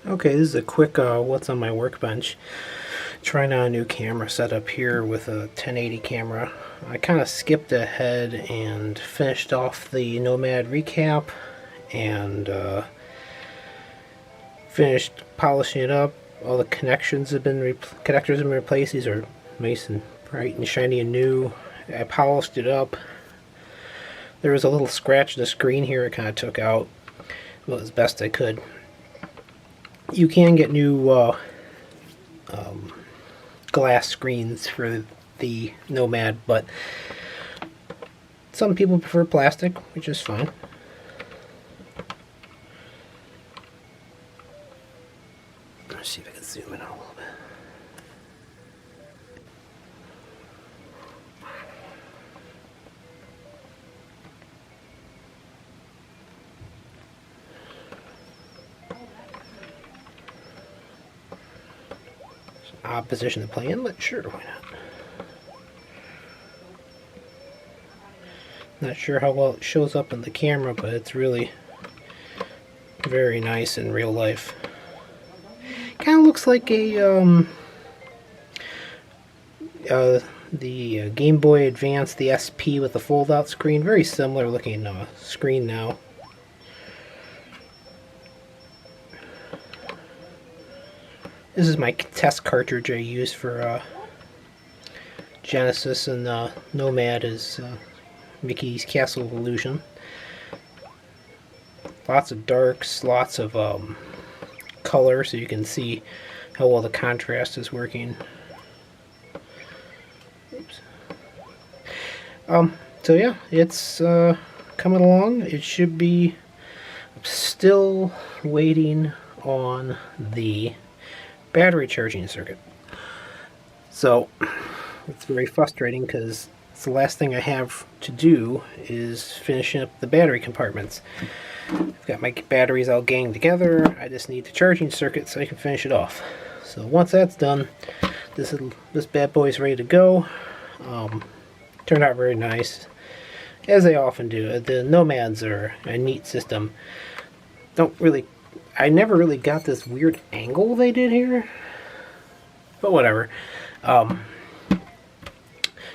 Okay, this is a quick what's on my workbench. Trying out a new camera setup here with a 1080 camera. I kind of skipped ahead and finished off the Nomad recap and finished polishing it up. All the connections have been connectors have been replaced. These are nice and bright and shiny and new. I polished it up. There was a little scratch in the screen here. I kind of took out as best I could. You can get new glass screens for the Nomad, but some people prefer plastic, which is fine. Let's see if I can zoom in a little bit. Odd position to play in, but sure, why not? Not sure how well it shows up in the camera, but it's really very nice in real life. Kind of looks like a the Game Boy Advance, the SP with the fold-out screen. Very similar looking screen now. This is my test cartridge I use for Genesis, and Nomad is Mickey's Castle of Illusion. Lots of darks, lots of color, so you can see how well the contrast is working. Oops. So yeah, it's coming along. It should be. I'm still waiting on the battery charging circuit. So it's very frustrating because it's the last thing I have to do is finishing up the battery compartments. I've got my batteries all ganged together. I just need the charging circuit so I can finish it off. So once that's done, this bad boy's ready to go. Turned out very nice, as they often do. The Nomads are a neat system. I never really got this weird angle they did here, but whatever.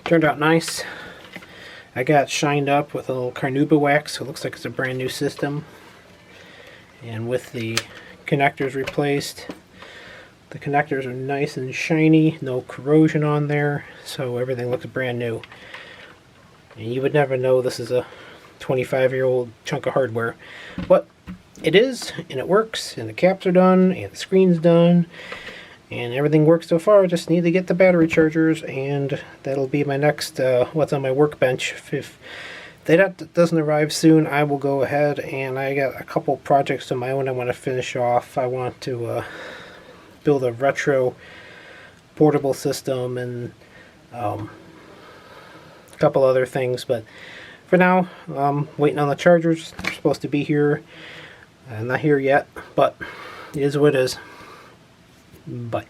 Turned out nice. I got shined up with a little carnauba wax, so it looks like it's a brand new system. And with the connectors replaced, the connectors are nice and shiny, no corrosion on there, so everything looks brand new. And you would never know this is a 25-year-old chunk of hardware, but it is, and it works, and the caps are done, and the screen's done, and everything works so far. I just need to get the battery chargers, and that'll be my next what's on my workbench. If that doesn't arrive soon, I will go ahead, and I got a couple projects of my own I want to finish off. I want to build a retro portable system and a couple other things, but for now, I'm waiting on the chargers. They're supposed to be here. Not here yet, but it is what it is. Bye.